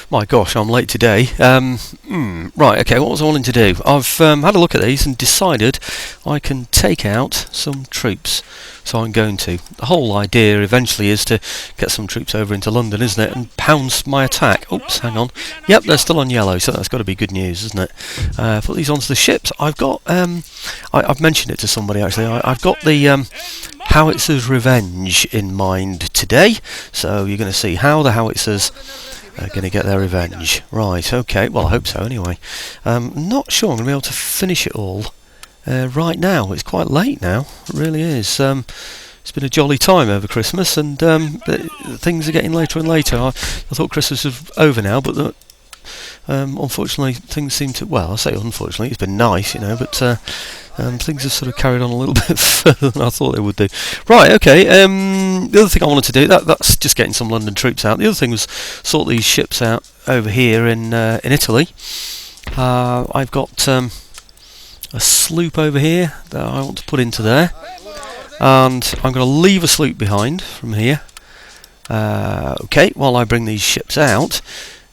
My gosh, I'm late today. Right, okay, what was I wanting to do? I've had a look at these and decided I can take out some troops. So I'm going to. The whole idea eventually is to get some troops over into London, isn't it? And pounce my attack. Oops, hang on. Yep, they're still on yellow, so that's got to be good news, isn't it? Put these onto the ships. I've got, I've mentioned it to somebody actually. I've got the Howitzer's Revenge in mind today. So you're going to see how the Howitzers are going to get their revenge. Right, okay, well I hope so anyway. Not sure I'm going to be able to finish it all right now. It's quite late now, it really is. It's been a jolly time over Christmas and things are getting later and later. I thought Christmas was over now, but unfortunately things seem to, well I say unfortunately, it's been nice, you know, but things have sort of carried on a little bit further than I thought they would do. Right, okay, the other thing I wanted to do, that's just getting some London troops out. The other thing was sort these ships out over here in Italy. I've got a sloop over here that I want to put into there, and I'm going to leave a sloop behind from here. Okay, while I bring these ships out,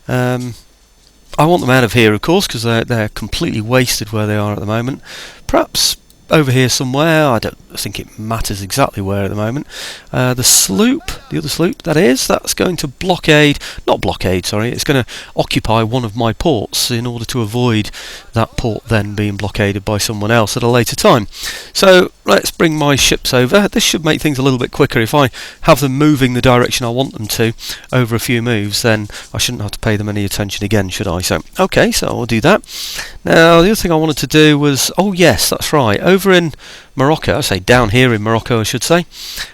I want them out of here, of course, because they're completely wasted where they are at the moment. Perhaps over here somewhere. I don't think it matters exactly where at the moment. The sloop, the other sloop, that's going to it's going to occupy one of my ports in order to avoid that port then being blockaded by someone else at a later time. So let's bring my ships over. This should make things a little bit quicker. If I have them moving the direction I want them to over a few moves, then I shouldn't have to pay them any attention again, should I? So okay, so I'll do that. Now the other thing I wanted to do was, oh yes, that's right, over in Morocco, I say down here in Morocco I should say,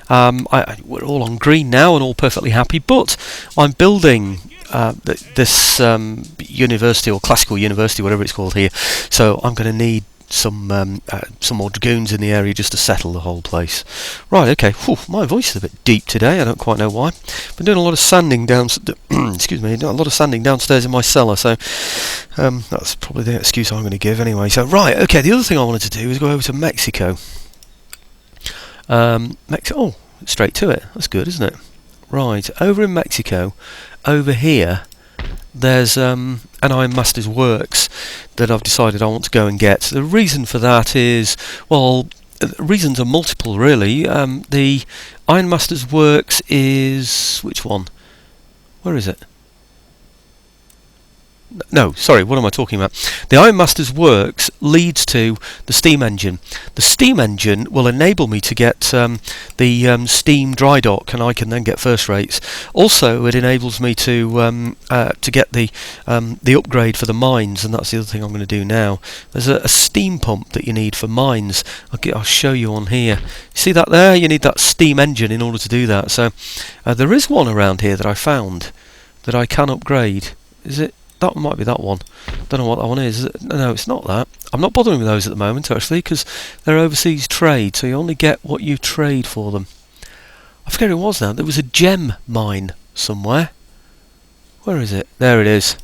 we're all on green now and all perfectly happy, but I'm building this university, or classical university, whatever it's called here, so I'm going to need some more dragoons in the area just to settle the whole place. Right, okay. Whew, my voice is a bit deep today. I don't quite know why. Been doing a lot of sanding excuse me, a lot of sanding downstairs in my cellar. So that's probably the excuse I'm going to give anyway. So right, okay. The other thing I wanted to do is go over to Mexico. Oh, straight to it. That's good, isn't it? Right, over in Mexico, over here, there's an Ironmaster's Works that I've decided I want to go and get. The reason for that is, well, reasons are multiple really. The Ironmaster's Works is, which one? Where is it? No, sorry, what am I talking about? The Ironmaster's Works leads to the steam engine. The steam engine will enable me to get the steam dry dock, and I can then get first rates. Also, it enables me to get the upgrade for the mines, and that's the other thing I'm going to do now. There's a steam pump that you need for mines. I'll show you on here. See that there? You need that steam engine in order to do that. So there is one around here that I found that I can upgrade. Is it? That might be that one. Don't know what that one is. No, it's not that. I'm not bothering with those at the moment actually, because they're overseas trade, so you only get what you trade for them. I forget who it was now. There was a gem mine somewhere. Where is it? There it is.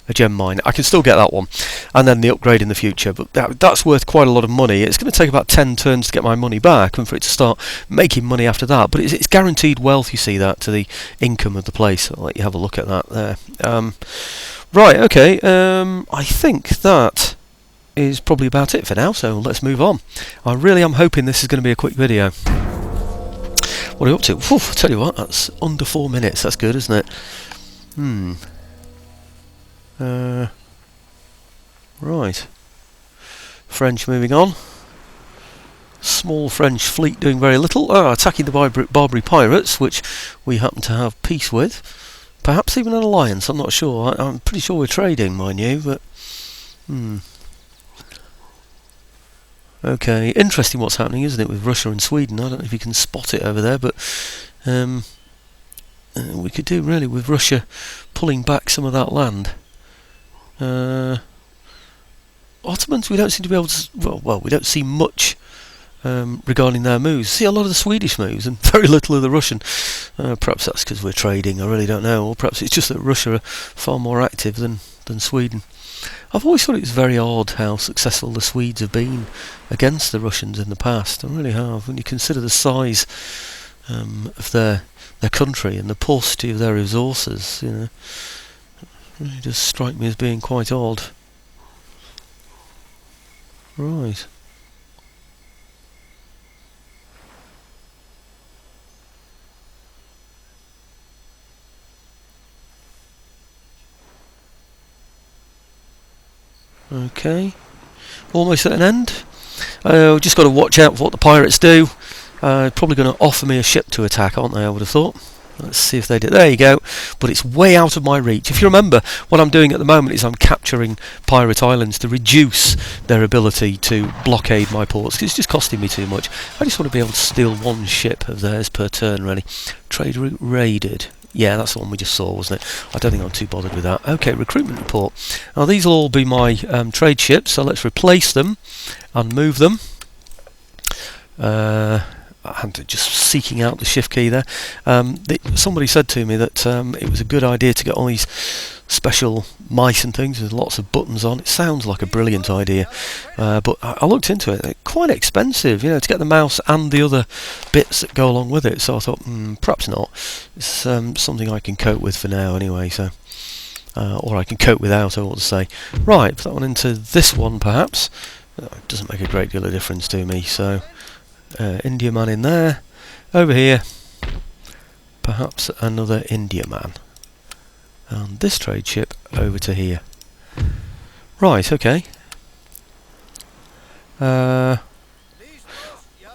A gem mine. I can still get that one, and then the upgrade in the future, but that's worth quite a lot of money. It's going to take about 10 turns to get my money back and for it to start making money after that, but it's guaranteed wealth, you see that, to the income of the place. I'll let you have a look at that there. Right, okay, I think that is probably about it for now, so let's move on. I really am hoping this is going to be a quick video. What are you up to? Whew, I tell you what, that's under 4 minutes. That's good, isn't it? Right. French moving on. Small French fleet doing very little. Attacking the Barbary pirates, which we happen to have peace with. Perhaps even an alliance, I'm not sure. I'm pretty sure we're trading, mind you, but... Okay, interesting what's happening, isn't it, with Russia and Sweden? I don't know if you can spot it over there, but... we could do, really, with Russia pulling back some of that land. Ottomans, we don't seem to be able to... Well, we don't see much regarding their moves. See a lot of the Swedish moves and very little of the Russian. Perhaps that's because we're trading, I really don't know. Or perhaps it's just that Russia are far more active than Sweden. I've always thought it was very odd how successful the Swedes have been against the Russians in the past. I really have. When you consider the size of their country and the paucity of their resources, you know. It does strike me as being quite odd. Right. Okay. Almost at an end. Just got to watch out for what the pirates do. Probably going to offer me a ship to attack, aren't they? I would have thought. Let's see if they do. There you go. But it's way out of my reach. If you remember, what I'm doing at the moment is I'm capturing pirate islands to reduce their ability to blockade my ports, because it's just costing me too much. I just want to be able to steal one ship of theirs per turn, really. Trade route raided. Yeah, that's the one we just saw, wasn't it? I don't think I'm too bothered with that. Okay, recruitment report. Now, these will all be my trade ships, so let's replace them and move them. And just seeking out the shift key there. Somebody said to me that it was a good idea to get all these special mice and things with lots of buttons on. It sounds like a brilliant idea, but I looked into it. They're quite expensive, you know, to get the mouse and the other bits that go along with it. So I thought, perhaps not. It's something I can cope with for now, anyway. So, or I can cope without, I ought to say. Right, put that one into this one, perhaps. It doesn't make a great deal of difference to me. So. India man in there. Over here, perhaps another India man. And this trade ship over to here. Right, okay.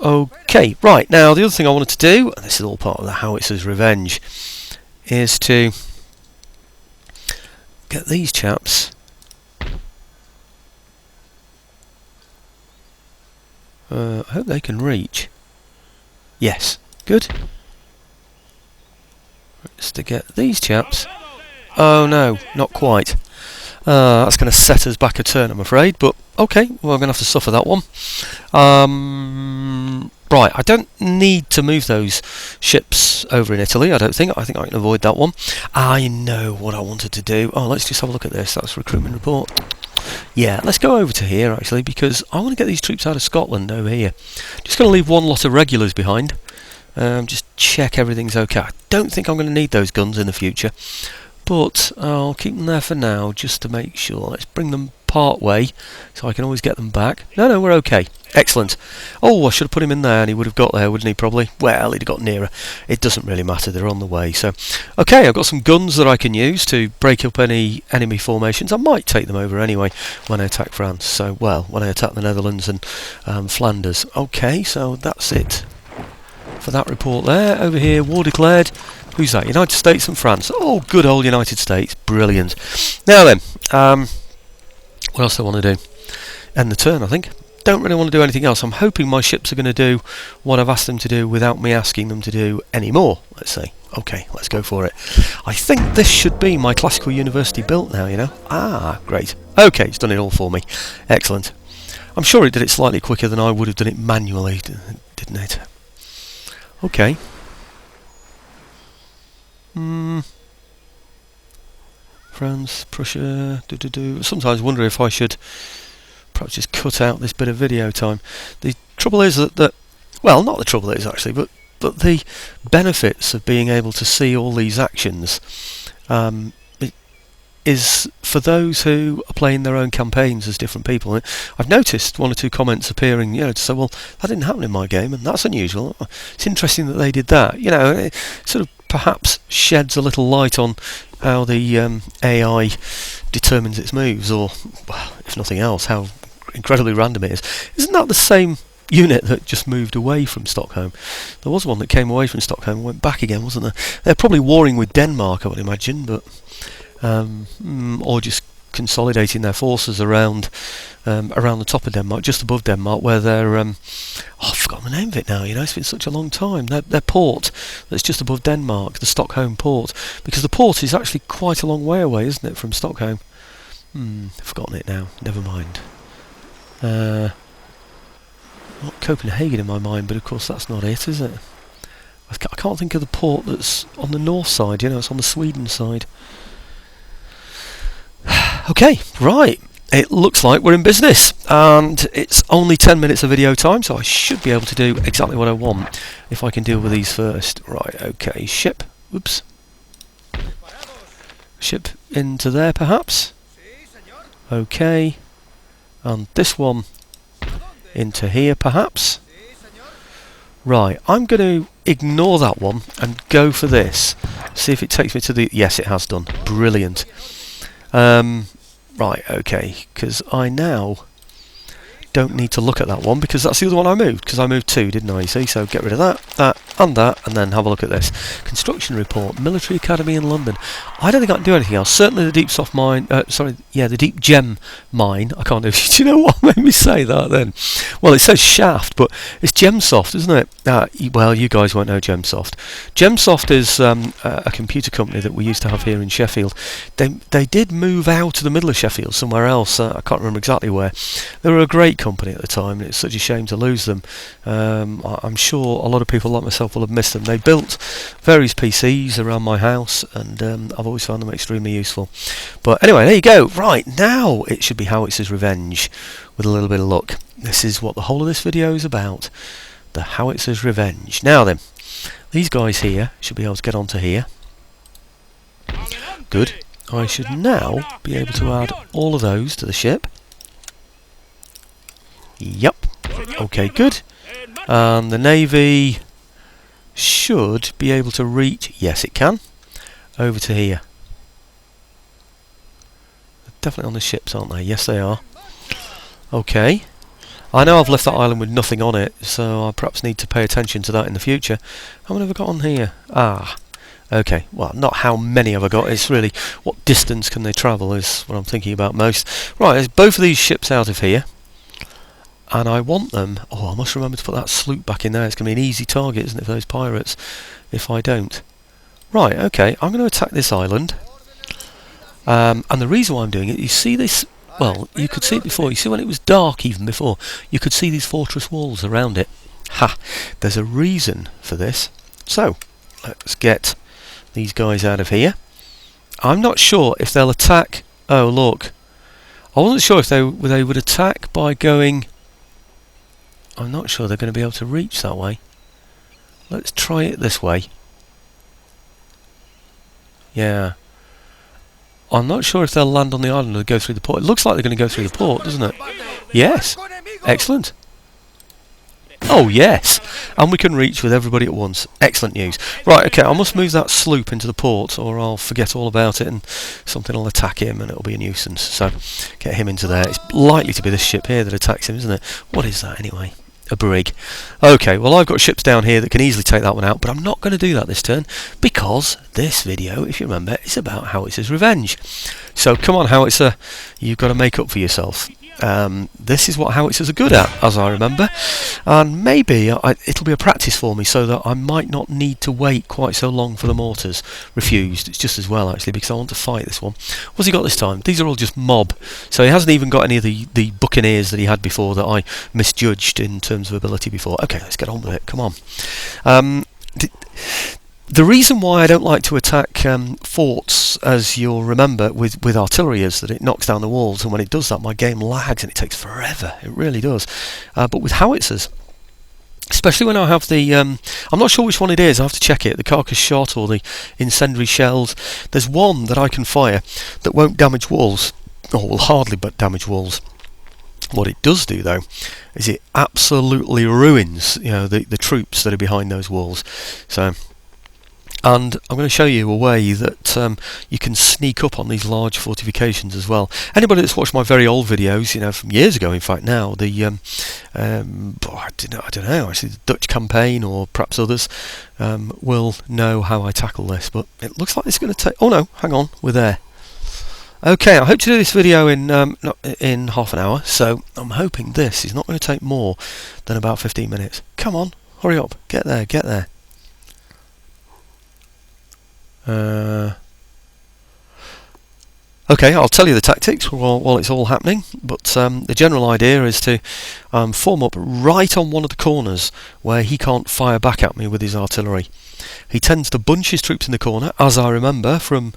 Okay, right, now the other thing I wanted to do, and this is all part of the Howitzer's revenge, is to get these chaps I hope they can reach. Yes, good. Just to get these chaps. Oh no, not quite. That's going to set us back a turn, I'm afraid. But okay, well, I'm going to have to suffer that one. Right, I don't need to move those ships over in Italy, I don't think. I think I can avoid that one. I know what I wanted to do. Oh, let's just have a look at this. That's recruitment report. Yeah, let's go over to here actually, because I want to get these troops out of Scotland over here. Just going to leave one lot of regulars behind. Just check everything's okay. I don't think I'm going to need those guns in the future, but I'll keep them there for now just to make sure. Let's bring them part way so I can always get them back. No, we're okay. Excellent. Oh, I should have put him in there and he would have got there, wouldn't he, probably? Well, he'd have got nearer. It doesn't really matter, they're on the way. So, okay, I've got some guns that I can use to break up any enemy formations. I might take them over anyway when I attack France. So, well, when I attack the Netherlands and Flanders. Okay, so that's it for that report there. Over here, war declared. Who's that? United States and France. Oh, good old United States. Brilliant. Now then, what else do I want to do? End the turn, I think. Don't really want to do anything else. I'm hoping my ships are going to do what I've asked them to do without me asking them to do any more, let's say. Okay, let's go for it. I think this should be my classical university built now, you know. Ah, great. Okay, it's done it all for me. Excellent. I'm sure it did it slightly quicker than I would have done it manually, didn't it? Okay. France, Prussia, Sometimes wonder if I should perhaps just cut out this bit of video time. The trouble is that well, not the trouble is actually, but the benefits of being able to see all these actions is for those who are playing their own campaigns as different people. I've noticed one or two comments appearing, you know, to say, well, that didn't happen in my game, and that's unusual. It's interesting that they did that. You know, it sort of perhaps sheds a little light on how the AI determines its moves, or, well, if nothing else, how incredibly random it is. Isn't that the same unit that just moved away from Stockholm? There was one that came away from Stockholm and went back again, wasn't there? They're probably warring with Denmark, I would imagine, but or just consolidating their forces around the top of Denmark, just above Denmark, where they're I've forgotten the name of it now. You know, it's been such a long time. Their port that's just above Denmark, the Stockholm port, because the port is actually quite a long way away, isn't it, from Stockholm? I've forgotten it now. Never mind. Not Copenhagen in my mind, but of course that's not it, is it? I can't think of the port that's on the north side. You know, it's on the Sweden side. Okay, right. It looks like we're in business, and it's only 10 minutes of video time, so I should be able to do exactly what I want if I can deal with these first. Right, okay, ship. Oops. Ship into there perhaps. Okay, and this one into here perhaps. Right, I'm going to ignore that one and go for this. See if it takes me to the... Yes, it has done. Brilliant. Right, okay, because I now don't need to look at that one because that's the other one I moved, because I moved 2, didn't I, you see? So get rid of that, and then have a look at this. Construction report, Military Academy in London. I don't think I can do anything else. Certainly the deep soft mine, the deep gem mine, I can't do. Do you know what made me say that then? Well, it says shaft, but it's Gemsoft, isn't it? Well, you guys won't know Gemsoft. Gemsoft is a computer company that we used to have here in Sheffield. They did move out of the middle of Sheffield somewhere else. I can't remember exactly where. They were a great company at the time, and it's such a shame to lose them. I'm sure a lot of people like myself will have missed them. They built various PCs around my house, and I've always found them extremely useful. But anyway, there you go. Right, now it should be Howitzer's Revenge with a little bit of luck. This is what the whole of this video is about. The Howitzer's Revenge. Now then, these guys here should be able to get onto here. Good. I should now be able to add all of those to the ship. Yep. Okay, good. And the Navy should be able to reach... Yes, it can. Over to here. They're definitely on the ships, aren't they? Yes, they are. Okay. I know I've left that island with nothing on it, so I perhaps need to pay attention to that in the future. How many have I got on here? Ah. Okay, well, not how many have I got, it's really what distance can they travel is what I'm thinking about most. Right, there's both of these ships out of here. And I want them... Oh, I must remember to put that sloop back in there. It's going to be an easy target, isn't it, for those pirates, if I don't. Right, okay, I'm going to attack this island. And the reason why I'm doing it, you see this... Well, you could see it before. You see when it was dark even before, you could see these fortress walls around it. Ha! There's a reason for this. So, let's get these guys out of here. I'm not sure if they'll attack... Oh, look. I wasn't sure if they would attack by going... I'm not sure they're going to be able to reach that way. Let's try it this way. Yeah. I'm not sure if they'll land on the island or go through the port. It looks like they're going to go through the port, doesn't it? Yes. Excellent. Oh, yes. And we can reach with everybody at once. Excellent news. Right, okay, I must move that sloop into the port or I'll forget all about it and something will attack him and it'll be a nuisance. So, get him into there. It's likely to be this ship here that attacks him, isn't it? What is that anyway? A brig. Okay, well I've got ships down here that can easily take that one out, but I'm not going to do that this turn because this video, if you remember, is about Howitzer's Revenge. So come on, Howitzer, you've got to make up for yourself. This is what Howitzers are good at, as I remember, and maybe it'll be a practice for me so that I might not need to wait quite so long for the mortars. Refused. It's just as well actually because I want to fight this one. What's he got this time? These are all just mob, so he hasn't even got any of the buccaneers that he had before that I misjudged in terms of ability before. Okay, let's get on with it. Come on. The reason why I don't like to attack forts, as you'll remember, with artillery is that it knocks down the walls, and when it does that my game lags and it takes forever. It really does. But with howitzers, especially when I have the... I'm not sure which one it is, I have to check it, the carcass shot or the incendiary shells. There's one that I can fire that won't damage walls, or will hardly but damage walls. What it does do, though, is it absolutely ruins, the troops that are behind those walls. So... And I'm going to show you a way that you can sneak up on these large fortifications as well. Anybody that's watched my very old videos, from years ago, in fact, now, the I don't know, actually, the Dutch campaign or perhaps others will know how I tackle this. But it looks like it's going to take. Oh no, hang on, we're there. Okay, I hope to do this video in half an hour. So I'm hoping this is not going to take more than about 15 minutes. Come on, hurry up, get there, get there. Okay, I'll tell you the tactics while it's all happening, but the general idea is to form up right on one of the corners where he can't fire back at me with his artillery. He tends to bunch his troops in the corner, as I remember from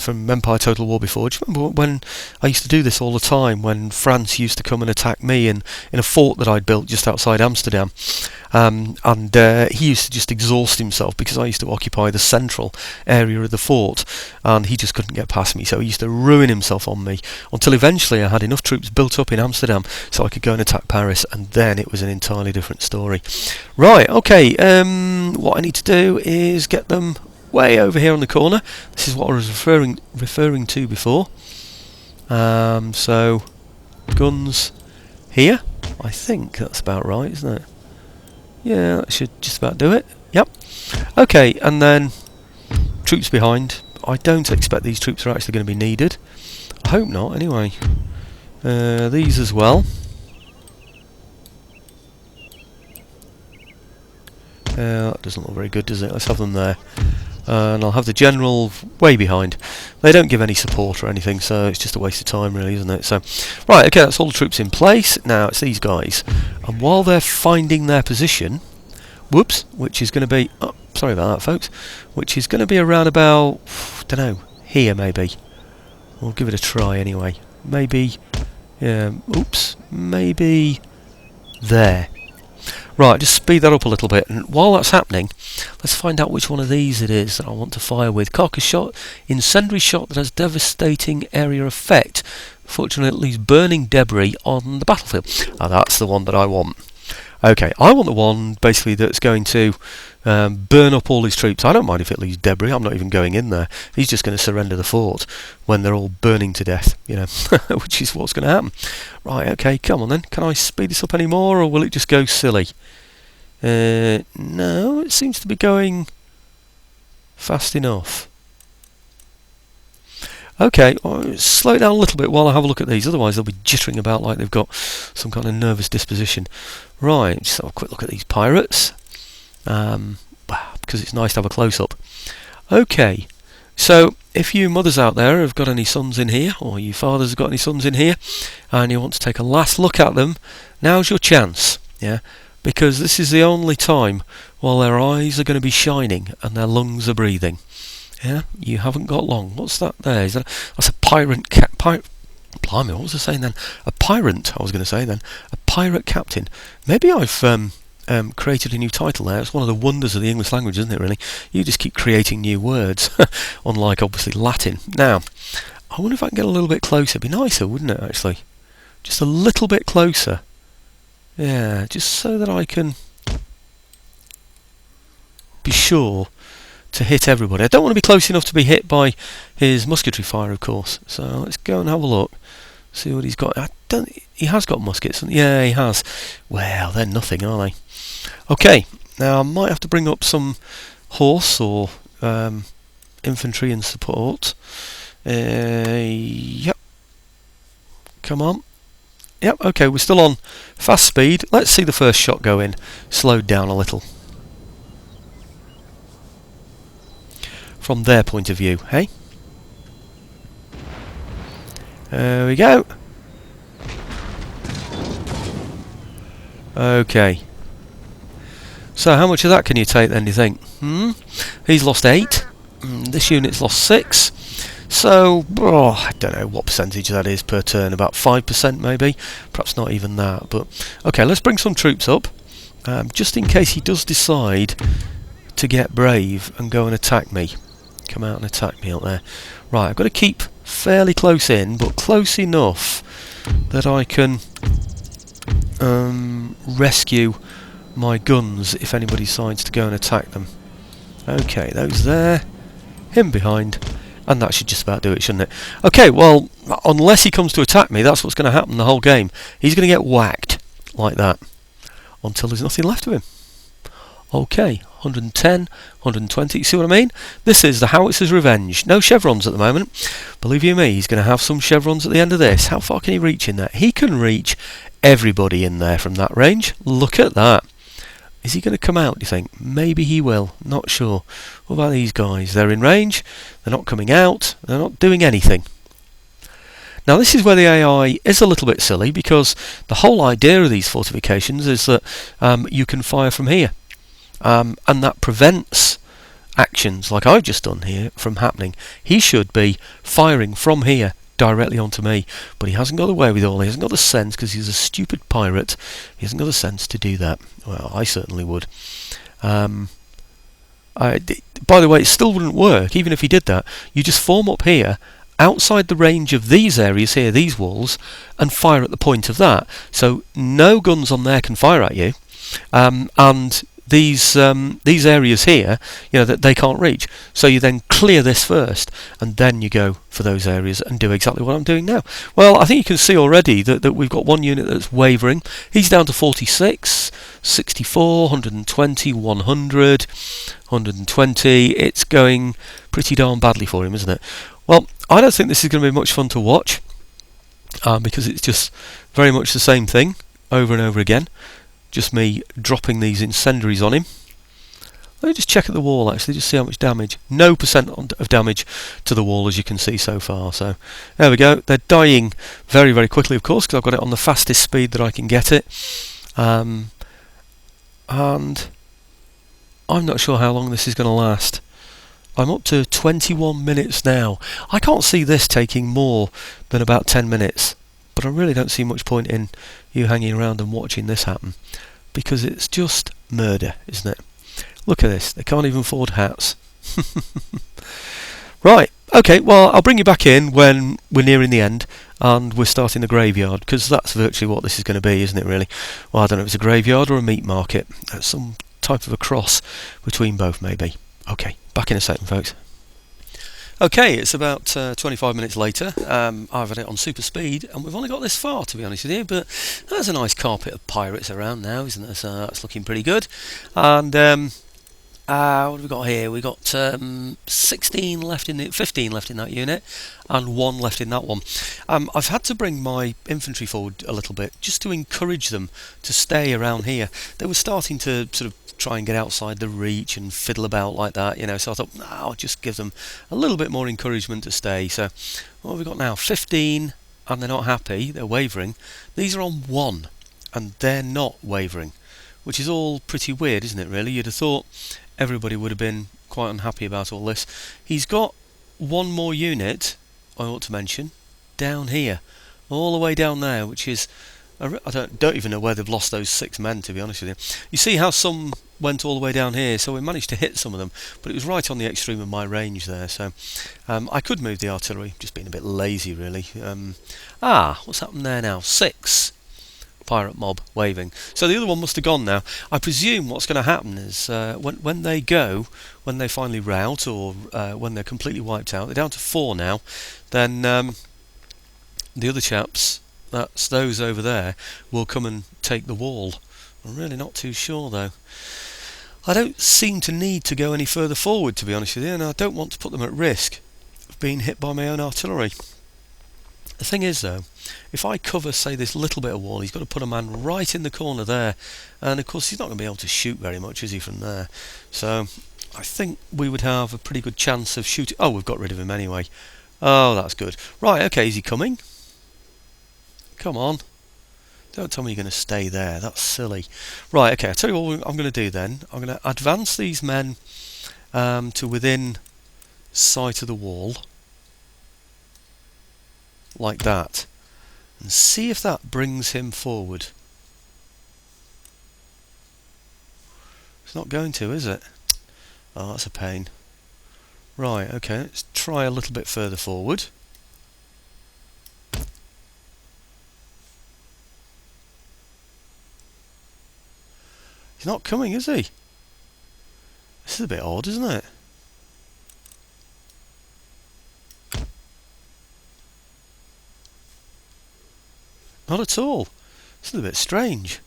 from Empire Total War before. Do you remember when I used to do this all the time, when France used to come and attack me in a fort that I'd built just outside Amsterdam? And he used to just exhaust himself because I used to occupy the central area of the fort, and he just couldn't get past me, so he used to ruin himself on me until eventually I had enough troops built up in Amsterdam so I could go and attack Paris, and then it was an entirely different story. Right, okay, what I need to do is get them way over here on the corner. This is what I was referring to before. So guns here. I think that's about right, isn't it? Yeah, that should just about do it. Yep. Okay, and then troops behind. I don't expect these troops are actually going to be needed. I hope not, anyway. These as well. That doesn't look very good, does it? Let's have them there. And I'll have the general way behind. They don't give any support or anything, so it's just a waste of time, really, isn't it? So, right, okay, that's all the troops in place. Now it's these guys, and while they're finding their position, whoops, which is going to be, oh, sorry about that, folks, which is going to be around about, don't know, here maybe. We'll give it a try anyway. Maybe, oops, maybe there. Right, just speed that up a little bit, and while that's happening, let's find out which one of these it is that I want to fire with. Carcass shot, incendiary shot that has devastating area effect. Fortunately, it leaves burning debris on the battlefield. Now that's the one that I want. Okay, I want the one basically that's going to burn up all his troops. I don't mind if it leaves debris, I'm not even going in there. He's just going to surrender the fort when they're all burning to death, you know, which is what's going to happen. Right, okay, come on then. Can I speed this up any more, or will it just go silly? No, it seems to be going fast enough. Okay, slow it down a little bit while I have a look at these, otherwise they'll be jittering about like they've got some kind of nervous disposition. Right, just have a quick look at these pirates, because it's nice to have a close-up. Okay, so if you mothers out there have got any sons in here, or you fathers have got any sons in here, and you want to take a last look at them, now's your chance, yeah, because this is the only time while their eyes are going to be shining and their lungs are breathing. Yeah, you haven't got long. What's that there? That's a pirate blimey, what was I saying then? A pirate, I was going to say then. A pirate captain. Maybe I've created a new title there. It's one of the wonders of the English language, isn't it, really? You just keep creating new words, unlike, obviously, Latin. Now, I wonder if I can get a little bit closer. It'd be nicer, wouldn't it, actually? Just a little bit closer. Yeah, just so that I can be sure to hit everybody. I don't want to be close enough to be hit by his musketry fire, of course. So let's go and have a look. See what he's got. He has got muskets. Yeah, he has. Well, they're nothing, are they? Okay, now I might have to bring up some horse or infantry in support. Yep. Come on. Yep, okay, we're still on fast speed. Let's see the first shot go in. Slowed down a little. From their point of view, hey? There we go. Okay. So how much of that can you take then, do you think? He's lost 8. This unit's lost 6. So, I don't know what percentage that is per turn. About 5% maybe. Perhaps not even that. But okay, let's bring some troops up. Just in case he does decide to get brave and go and attack me. Come out and attack me out there. Right, I've got to keep fairly close in, but close enough that I can rescue my guns if anybody decides to go and attack them. Okay, those there, him behind, and that should just about do it, shouldn't it? Okay, well, unless he comes to attack me, that's what's going to happen the whole game. He's going to get whacked like that until there's nothing left of him. Okay, 110, 120, you see what I mean? This is the Howitzer's revenge. No chevrons at the moment. Believe you me, he's going to have some chevrons at the end of this. How far can he reach in there? He can reach everybody in there from that range. Look at that. Is he going to come out, do you think? Maybe he will. Not sure. What about these guys? They're in range. They're not coming out. They're not doing anything. Now this is where the AI is a little bit silly, because the whole idea of these fortifications is that you can fire from here. And that prevents actions like I've just done here from happening. He should be firing from here directly onto me, but he hasn't got the wherewithal, he hasn't got the sense, because he's a stupid pirate. He hasn't got the sense to do that. Well, I certainly would. By the way, it still wouldn't work even if he did that. You just form up here outside the range of these areas here, these walls, and fire at the point of that. So no guns on there can fire at you, and these areas here, that they can't reach. So you then clear this first, and then you go for those areas and do exactly what I'm doing now. Well, I think you can see already that we've got one unit that's wavering. He's down to 46, 64, 120, 100, 120. It's going pretty darn badly for him, isn't it? Well, I don't think this is going to be much fun to watch, because it's just very much the same thing over and over again. Just me dropping these incendiaries on him. Let me just check at the wall actually, just see how much damage. No percent of damage to the wall, as you can see so far. So there we go. They're dying very, very quickly, of course, because I've got it on the fastest speed that I can get it. And I'm not sure how long this is going to last. I'm up to 21 minutes now. I can't see this taking more than about 10 minutes. But I really don't see much point in you hanging around and watching this happen, because it's just murder, isn't it? Look at this, they can't even afford hats. Right, okay, well, I'll bring you back in when we're nearing the end and we're starting the graveyard, because that's virtually what this is going to be, isn't it, really? Well, I don't know if it's a graveyard or a meat market. Some type of a cross between both, maybe. Okay, back in a second, folks. Okay, it's about 25 minutes later. I've had it on super speed, and we've only got this far, to be honest with you, but there's a nice carpet of pirates around now, isn't there? So that's looking pretty good. And what have we got here? We've got 15 left in that unit, and 1 left in that one. I've had to bring my infantry forward a little bit, just to encourage them to stay around here. They were starting to sort of try and get outside the reach and fiddle about like that, so I thought, I'll just give them a little bit more encouragement to stay. So what have we got now? 15, and they're not happy, they're wavering. These are on 1, and they're not wavering, which is all pretty weird, isn't it, really? You'd have thought everybody would have been quite unhappy about all this. He's got one more unit, I ought to mention, down here, all the way down there, which is, I don't even know where they've lost those 6 men, to be honest with you. You see how some went all the way down here, so we managed to hit some of them, but it was right on the extreme of my range there, so I could move the artillery, just being a bit lazy, really. What's happened there now? 6 pirate mob waving. So the other one must have gone now. I presume what's going to happen is when they go, when they finally rout, or when they're completely wiped out, they're down to 4 now, then the other chaps, that's those over there, will come and take the wall. I'm really not too sure, though. I don't seem to need to go any further forward, to be honest with you, and I don't want to put them at risk of being hit by my own artillery. The thing is, though, if I cover, say, this little bit of wall, he's got to put a man right in the corner there, and of course he's not going to be able to shoot very much, is he, from there? So I think we would have a pretty good chance of shooting. Oh, we've got rid of him anyway. Oh, that's good. Right, okay, is he coming? Come on. Don't tell me you're going to stay there. That's silly. Right, okay, I'll tell you what I'm going to do then. I'm going to advance these men to within sight of the wall, like that, and see if that brings him forward. It's not going to, is it? Oh, that's a pain. Right, okay, let's try a little bit further forward. He's not coming, is he? This is a bit odd, isn't it? Not at all. This is a bit strange.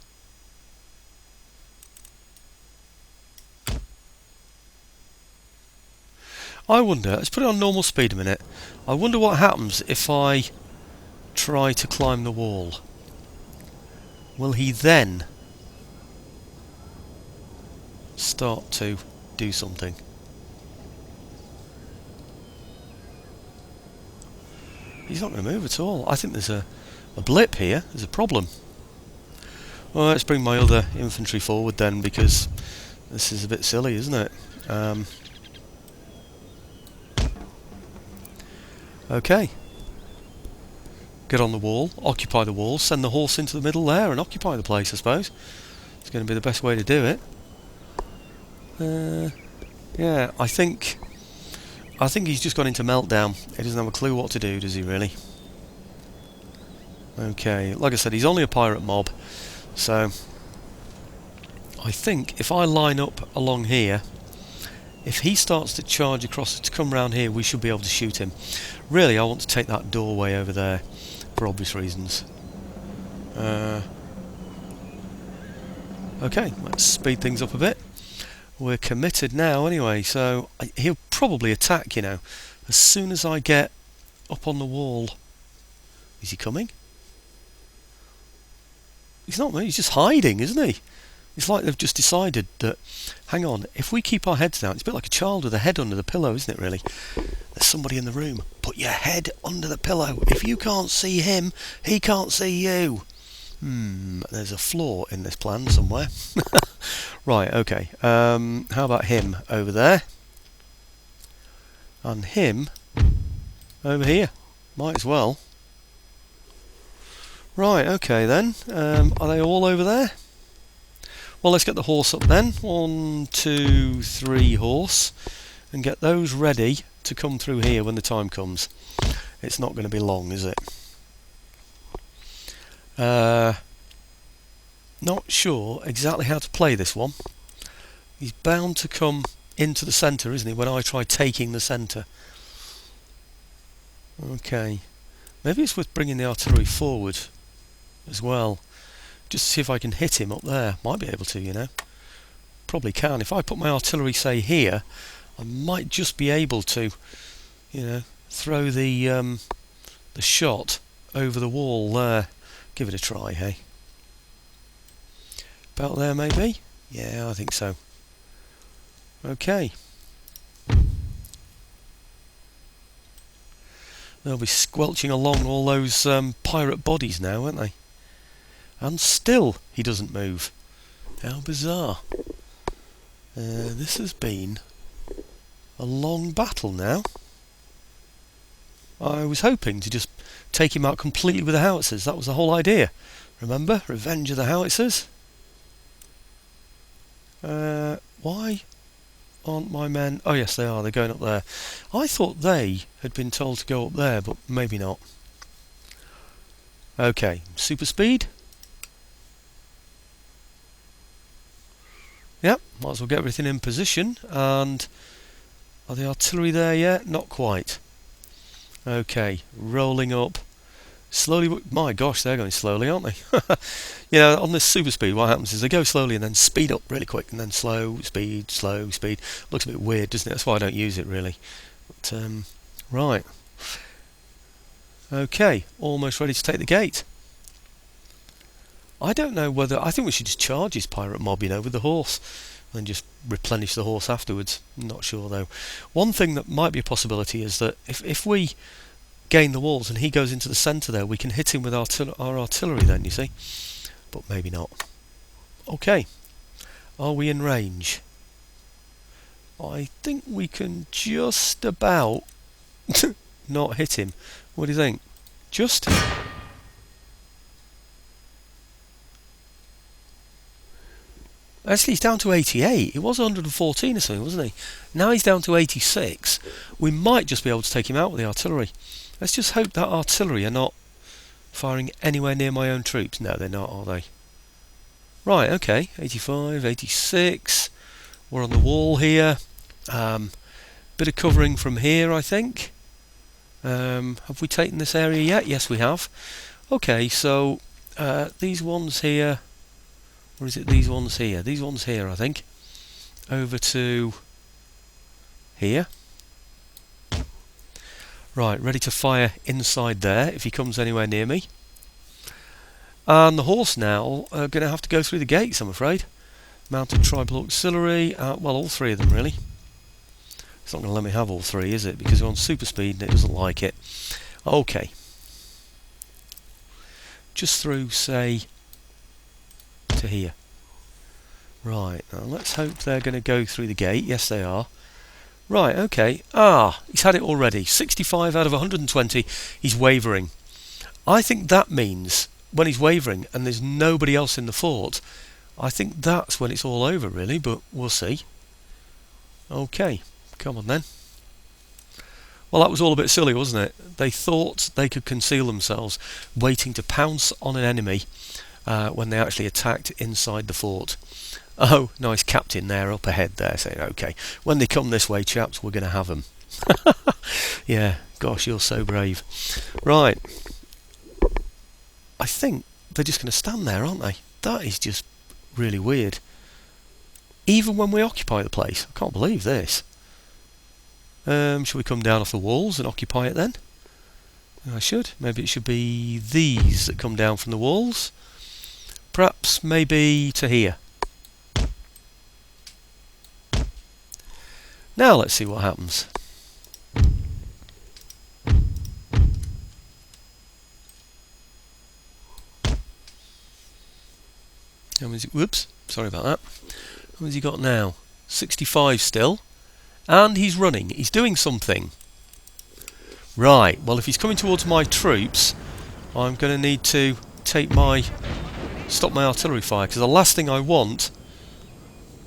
I wonder, let's put it on normal speed a minute. I wonder what happens if I try to climb the wall. Will he then start to do something? He's not going to move at all. I think there's a blip here. There's a problem. Well, let's bring my other infantry forward then, because this is a bit silly, isn't it? Okay. Get on the wall, occupy the wall, send the horse into the middle there and occupy the place, I suppose. It's going to be the best way to do it. Yeah, I think he's just gone into meltdown. He doesn't have a clue what to do, does he really? Okay, like I said, he's only a pirate mob, so I think if I line up along here, if he starts to charge across to come round here, we should be able to shoot him. Really, I want to take that doorway over there for obvious reasons. Okay, let's speed things up a bit. We're committed now anyway, so he'll probably attack, you know, as soon as I get up on the wall. Is he coming? He's not, he's just hiding, isn't he? It's like they've just decided that, hang on, if we keep our heads down, it's a bit like a child with a head under the pillow, isn't it really? There's somebody in the room. Put your head under the pillow. If you can't see him, he can't see you. There's a flaw in this plan somewhere. Right, okay. How about him over there? And him over here. Might as well. Right, okay then. Are they all over there? Well, let's get the horse up then. 1, 2, 3 horse. And get those ready to come through here when the time comes. It's not going to be long, is it? Not sure exactly how to play this one. He's bound to come into the centre, isn't he, when I try taking the centre. Okay. Maybe it's worth bringing the artillery forward as well. Just to see if I can hit him up there. Might be able to, you know. Probably can. If I put my artillery, say, here, I might just be able to, you know, throw the shot over the wall there. Give it a try, hey? About there, maybe? Yeah, I think so. Okay. They'll be squelching along all those pirate bodies now, won't they? And still he doesn't move. How bizarre. This has been a long battle now. I was hoping to just take him out completely with the Howitzers. That was the whole idea. Remember? Revenge of the Howitzers? Why aren't my men... Oh yes, they are. They're going up there. I thought they had been told to go up there, but maybe not. Okay, super speed. Yep, might as well get everything in position. And are the artillery there yet? Not quite. Okay, rolling up. Slowly, my gosh, they're going slowly, aren't they? You know, on this super speed, what happens is they go slowly and then speed up really quick, and then slow speed. Looks a bit weird, doesn't it? That's why I don't use it really. But, right. Okay, almost ready to take the gate. I don't know whether... I think we should just charge this pirate mob, you know, with the horse, and then just replenish the horse afterwards. I'm not sure though. One thing that might be a possibility is that if we gain the walls and he goes into the centre there, we can hit him with our artillery then, you see. But maybe not. Okay. Are we in range? I think we can just about not hit him. What do you think? Just? Actually, he's down to 88. He was 114 or something, wasn't he? Now he's down to 86. We might just be able to take him out with the artillery. Let's just hope that artillery are not firing anywhere near my own troops. No, they're not, are they? Right, okay. 85, 86. We're on the wall here. Bit of covering from here, I think. Have we taken this area yet? Yes, we have. Okay, so these ones here... Or is it these ones here? These ones here, I think. Over to here. Right, ready to fire inside there if he comes anywhere near me. And the horse now are going to have to go through the gates, I'm afraid. Mounted tribal auxiliary. Well, all three of them, really. It's not going to let me have all three, is it? Because we're on super speed and it doesn't like it. Okay. Just through, say... to here. Right, now let's hope they're going to go through the gate. Yes, they are. Right, okay. Ah, he's had it already. 65 out of 120. He's wavering. I think that means when he's wavering and there's nobody else in the fort, I think that's when it's all over, really, but we'll see. Okay, come on then. Well, that was all a bit silly, wasn't it? They thought they could conceal themselves, waiting to pounce on an enemy when they actually attacked inside the fort. Oh, nice captain there up ahead there saying, okay, when they come this way, chaps, we're going to have them. Yeah, gosh, you're so brave. Right. I think they're just going to stand there, aren't they? That is just really weird. Even when we occupy the place. I can't believe this. Should we come down off the walls and occupy it then? I should. Maybe it should be these that come down from the walls. Perhaps maybe to here. Now let's see what happens. Whoops, sorry about that. What has he got now? 65 still. And he's running. He's doing something. Right, well if he's coming towards my troops, I'm going to need to stop my artillery fire, because the last thing I want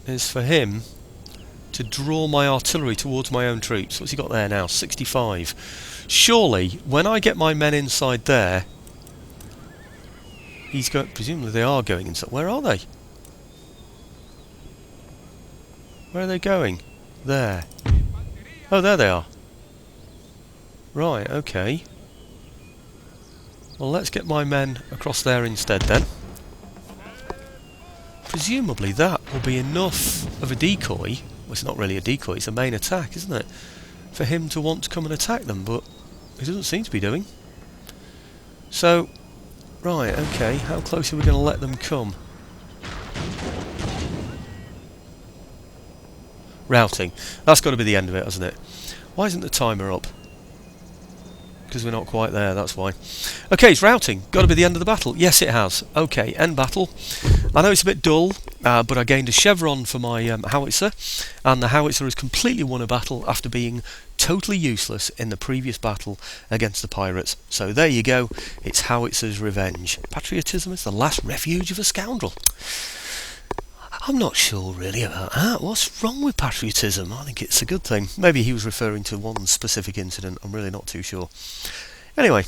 is for him to draw my artillery towards my own troops. What's he got there now? 65. Surely, when I get my men inside there, he's going. Presumably they are going inside. Where are they? Where are they going? There. Oh, there they are. Right, okay. Well, let's get my men across there instead then. Presumably that will be enough of a decoy. Well, it's not really a decoy, it's a main attack, isn't it? For him to want to come and attack them, but he doesn't seem to be doing. So, right, okay, how close are we going to let them come? Routing. That's got to be the end of it, hasn't it? Why isn't the timer up? Because we're not quite there, that's why. Okay, it's routing. Got to be the end of the battle. Yes, it has. Okay, end battle. I know it's a bit dull, but I gained a chevron for my howitzer, and the howitzer has completely won a battle after being totally useless in the previous battle against the pirates. So there you go. It's Howitzer's revenge. Patriotism is the last refuge of a scoundrel. I'm not sure really about that. What's wrong with patriotism? I think it's a good thing. Maybe he was referring to one specific incident. I'm really not too sure. Anyway,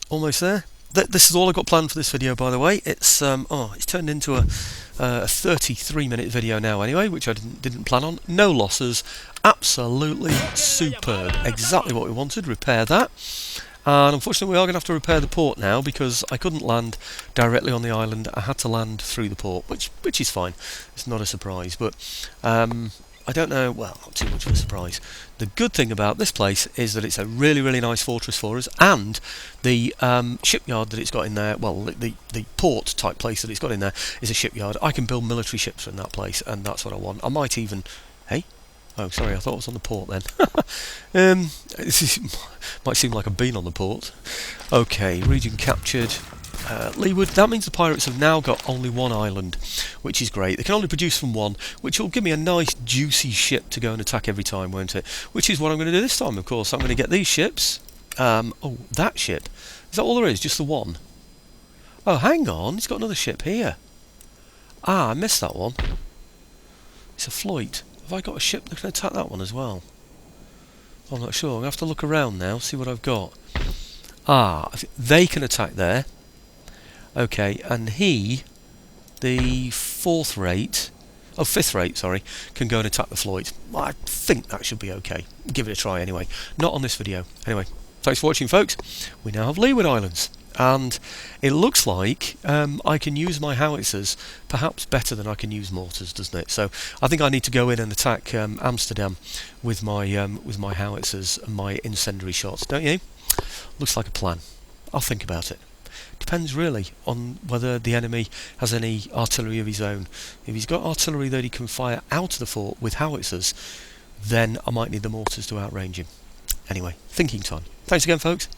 almost there. This is all I've got planned for this video, by the way. It's turned into a 33-minute video now anyway, which I didn't plan on. No losses. Absolutely superb. Exactly what we wanted. Repair that. And unfortunately we are going to have to repair the port now, because I couldn't land directly on the island. I had to land through the port, which is fine. It's not a surprise, but I don't know, well, not too much of a surprise. The good thing about this place is that it's a really, really nice fortress for us, and the shipyard that it's got in there, well, the port type place that it's got in there is a shipyard. I can build military ships in that place, and that's what I want. I might even... Hey? Oh, sorry, I thought it was on the port then. Might seem like I've been on the port. Okay, region captured. Leeward, that means the pirates have now got only one island, which is great. They can only produce from one, which will give me a nice juicy ship to go and attack every time, won't it? Which is what I'm going to do this time, of course. I'm going to get these ships. Oh, that ship. Is that all there is? Just the one? Oh, hang on. He's got another ship here. Ah, I missed that one. It's a Floyd. Have I got a ship that can attack that one as well? I'm not sure. I'm going to have to look around now, see what I've got. Ah, they can attack there. Okay, and he, the fifth rate, sorry, can go and attack the Floyd. I think that should be okay. Give it a try anyway. Not on this video. Anyway, thanks for watching, folks. We now have Leeward Islands. And it looks like I can use my howitzers perhaps better than I can use mortars, doesn't it? So I think I need to go in and attack Amsterdam with my howitzers and my incendiary shots, don't you? Looks like a plan. I'll think about it. Depends really on whether the enemy has any artillery of his own. If he's got artillery that he can fire out of the fort with howitzers, then I might need the mortars to outrange him. Anyway, thinking time. Thanks again, folks.